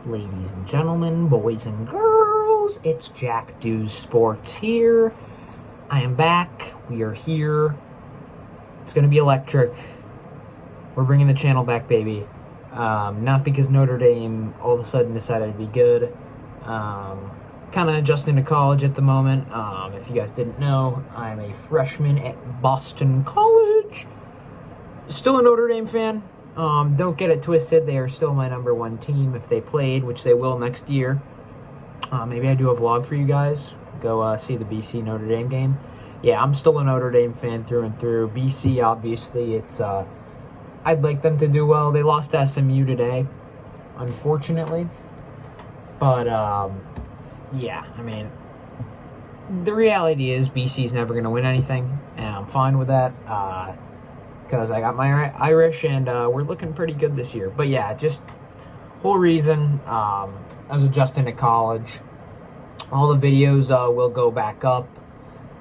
ladies and gentlemen, boys and girls, it's Jack Dews Sports here. I am back. We are here. It's going to be electric. We're bringing the channel back, baby. Not because Notre Dame all of a sudden decided to be good. Kind of adjusting to college at the moment. If you guys didn't know, I'm a freshman at Boston College. Still a Notre Dame fan. Don't get it twisted. They are still my number one team if they played, which they will next year. Maybe I do a vlog for you guys. Go see the BC Notre Dame game. Yeah, I'm still a Notre Dame fan through and through. BC, obviously, it's I'd like them to do well. They lost to SMU today, unfortunately. But yeah, I mean, the reality is BC's never going to win anything, and I'm fine with that. Because I got my Irish, and we're looking pretty good this year. But yeah, just whole reason, I was adjusting to college. All the videos will go back up.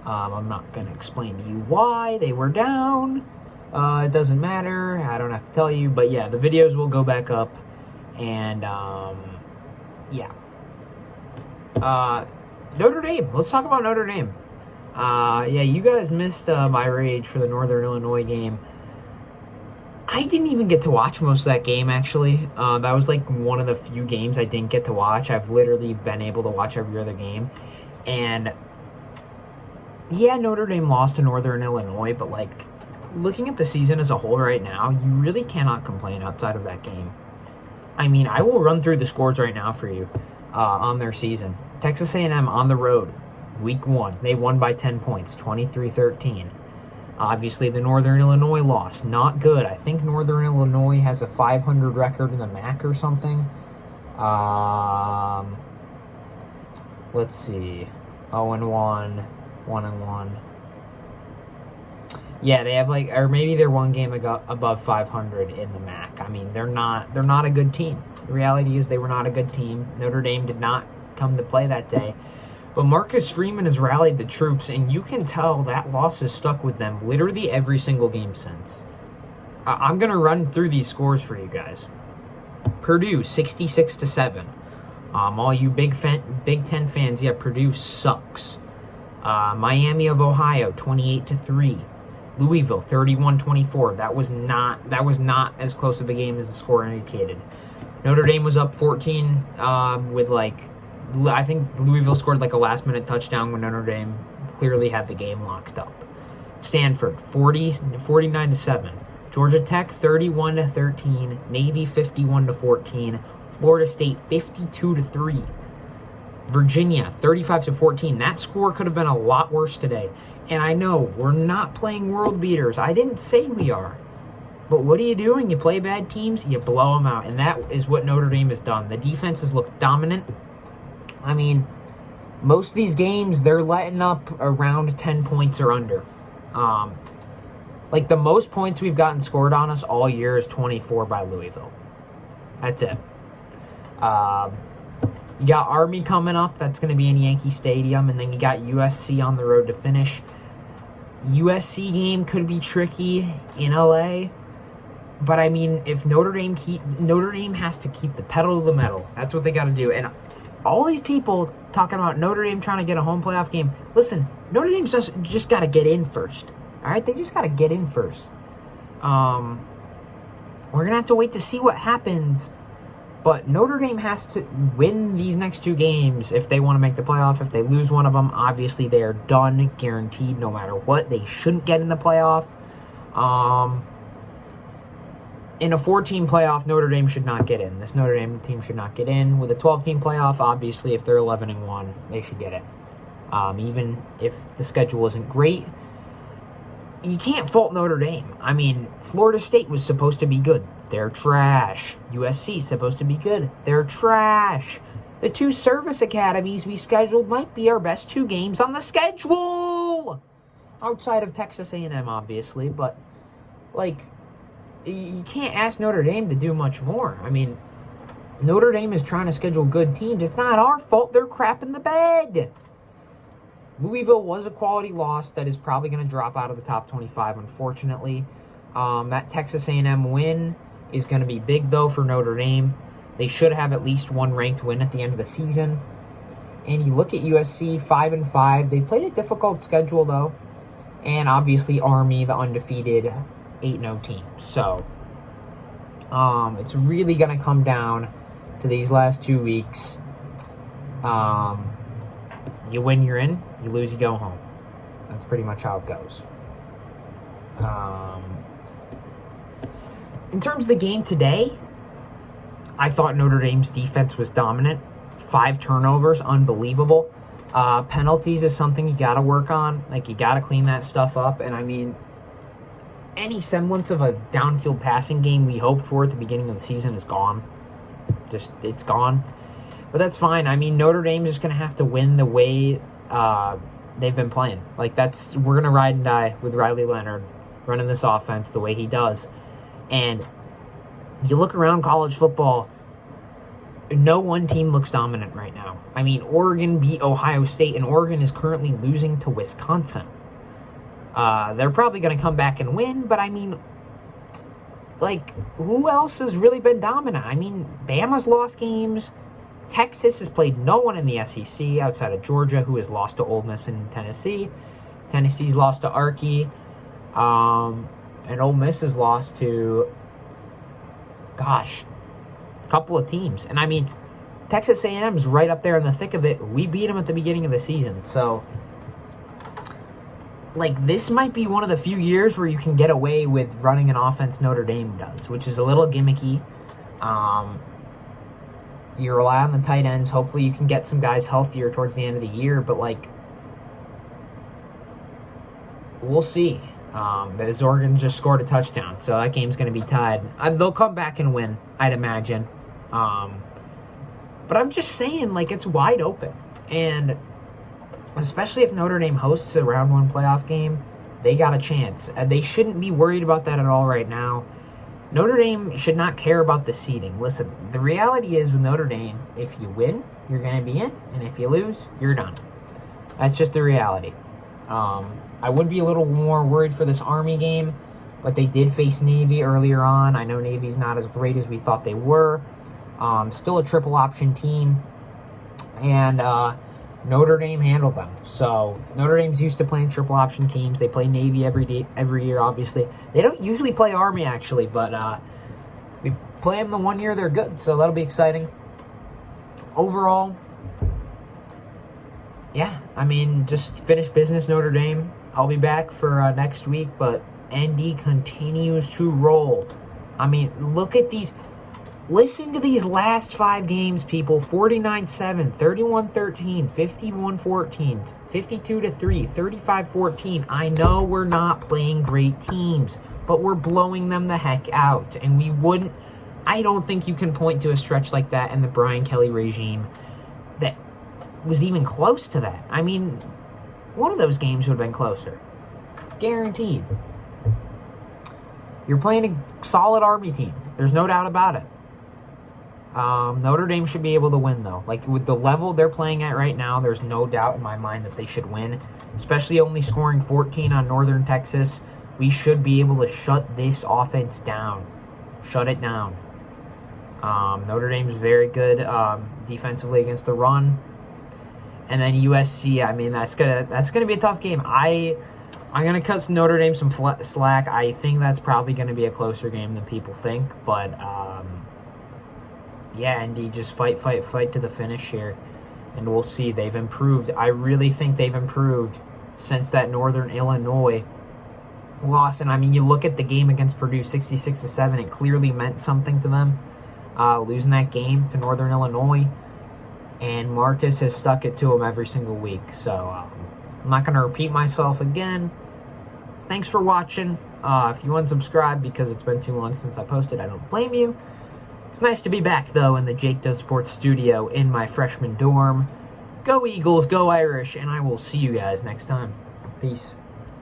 I'm not going to explain to you why they were down. It doesn't matter. I don't have to tell you. But yeah, the videos will go back up. And yeah. Notre Dame. Let's talk about Notre Dame. Yeah, you guys missed my rage for the Northern Illinois game. I didn't even get to watch most of that game, actually. That was like one of the few games I didn't get to watch. I've literally been able to watch every other game. And yeah, Notre Dame lost to Northern Illinois, but like looking at the season as a whole right now, you really cannot complain outside of that game. I mean, I will run through the scores right now for you on their season. Texas A&M on the road, week 1. They won by 10 points, 23-13. Obviously, the Northern Illinois loss, not good. I think Northern Illinois has a 500 record in the MAC or something. Let's see. 0-1, 1-1. Yeah, they have like, or maybe they're one game above 500 in the MAC. I mean, they're not a good team. The reality is they were not a good team. Notre Dame did not come to play that day. But Marcus Freeman has rallied the troops, and you can tell that loss has stuck with them literally every single game since. I'm going to run through these scores for you guys. Purdue, 66-7. All you Big Ten fans, yeah, Purdue sucks. Miami of Ohio, 28-3. Louisville, 31-24. That was not as close of a game as the score indicated. Notre Dame was up 14 with like, I think Louisville scored like a last-minute touchdown when Notre Dame clearly had the game locked up. Stanford, 49-7. Georgia Tech, 31-13. Navy, 51-14. Florida State, 52-3. Virginia, 35-14. That score could have been a lot worse today. And I know, we're not playing world beaters. I didn't say we are. But what are you doing? You play bad teams, you blow them out. And that is what Notre Dame has done. The defense has looked dominant. I mean, most of these games, they're letting up around 10 points or under. Like, the most points we've gotten scored on us all year is 24 by Louisville. That's it. You got Army coming up. That's going to be in Yankee Stadium. And then you got USC on the road to finish. USC game could be tricky in LA. But, I mean, if Notre Dame has to keep the pedal to the metal. That's what they got to do. And all these people talking about Notre Dame trying to get a home playoff game. Listen, Notre Dame's just got to get in first. All right? They just got to get in first. We're going to have to wait to see what happens. But Notre Dame has to win these next 2 games if they want to make the playoff. If they lose one of them, obviously they are done, guaranteed, no matter what. They shouldn't get in the playoff. In a 4-team playoff, Notre Dame should not get in. This Notre Dame team should not get in. With a 12-team playoff, obviously, if they're 11-1, they should get in. Even if the schedule isn't great, you can't fault Notre Dame. I mean, Florida State was supposed to be good. They're trash. USC supposed to be good. They're trash. The 2 service academies we scheduled might be our best 2 games on the schedule. Outside of Texas A&M, obviously, but like, you can't ask Notre Dame to do much more. I mean, Notre Dame is trying to schedule good teams. It's not our fault they're crap in the bed. Louisville was a quality loss that is probably going to drop out of the top 25, unfortunately. That Texas A&M win is going to be big, though, for Notre Dame. They should have at least one ranked win at the end of the season. And you look at USC, 5-5. They've played a difficult schedule, though. And obviously Army, the undefeated 8-0 team. So, it's really going to come down to these last 2 weeks. You win, you're in. You lose, you go home. That's pretty much how it goes. In terms of the game today, I thought Notre Dame's defense was dominant. 5 turnovers, unbelievable. Penalties is something you got to work on. Like, you got to clean that stuff up. And, I mean, any semblance of a downfield passing game we hoped for at the beginning of the season is gone. It's gone. But that's fine. I mean, Notre Dame's just going to have to win the way they've been playing. Like, we're going to ride and die with Riley Leonard running this offense the way he does. And you look around college football, no one team looks dominant right now. I mean, Oregon beat Ohio State, and Oregon is currently losing to Wisconsin. They're probably going to come back and win, but I mean, like, who else has really been dominant? I mean, Bama's lost games. Texas has played no one in the SEC outside of Georgia, who has lost to Ole Miss and Tennessee. Tennessee's lost to Arky. And Ole Miss has lost to, a couple of teams. And I mean, Texas A&M is right up there in the thick of it. We beat them at the beginning of the season. So, like, this might be one of the few years where you can get away with running an offense Notre Dame does, which is a little gimmicky. You rely on the tight ends. Hopefully you can get some guys healthier towards the end of the year. But, like, we'll see. As Oregon just scored a touchdown, so that game's going to be tied. They'll come back and win, I'd imagine. But I'm just saying, like, it's wide open. And especially if Notre Dame hosts a round 1 playoff game, they got a chance. They shouldn't be worried about that at all right now. Notre Dame should not care about the seeding. Listen, the reality is with Notre Dame, if you win, you're going to be in, and if you lose, you're done. That's just the reality. I would be a little more worried for this Army game, but they did face Navy earlier on. I know Navy's not as great as we thought they were. Still a triple option team, and Notre Dame handled them. So Notre Dame's used to playing triple option teams. They play Navy every year, obviously. They don't usually play Army, actually, but we play them the one year they're good, so that'll be exciting. Overall, yeah, I mean, just finish business, Notre Dame. I'll be back for next week, but ND continues to roll. I mean, look at these. Listen to these last 5 games, people. 49-7, 31-13, 51-14, 52-3, 35-14. I know we're not playing great teams, but we're blowing them the heck out. And I don't think you can point to a stretch like that in the Brian Kelly regime that was even close to that. I mean, one of those games would have been closer. Guaranteed. You're playing a solid Army team. There's no doubt about it. Notre Dame should be able to win, though. Like, with the level they're playing at right now, there's no doubt in my mind that they should win. Especially only scoring 14 on Northern Texas. We should be able to shut this offense down. Shut it down. Notre Dame's very good defensively against the run. And then USC, I mean, that's gonna be a tough game. I'm gonna cut Notre Dame some slack. I think that's probably gonna be a closer game than people think. But yeah, indeed, just fight to the finish here, and we'll see. They've improved. I really think they've improved since that Northern Illinois loss. And I mean, you look at the game against Purdue, 66-7. It clearly meant something to them, losing that game to Northern Illinois. And Marcus has stuck it to him every single week. So I'm not going to repeat myself again. Thanks for watching. If you unsubscribe because it's been too long since I posted, I don't blame you. It's nice to be back, though, in the Jake Does Sports studio in my freshman dorm. Go Eagles, go Irish, and I will see you guys next time. Peace.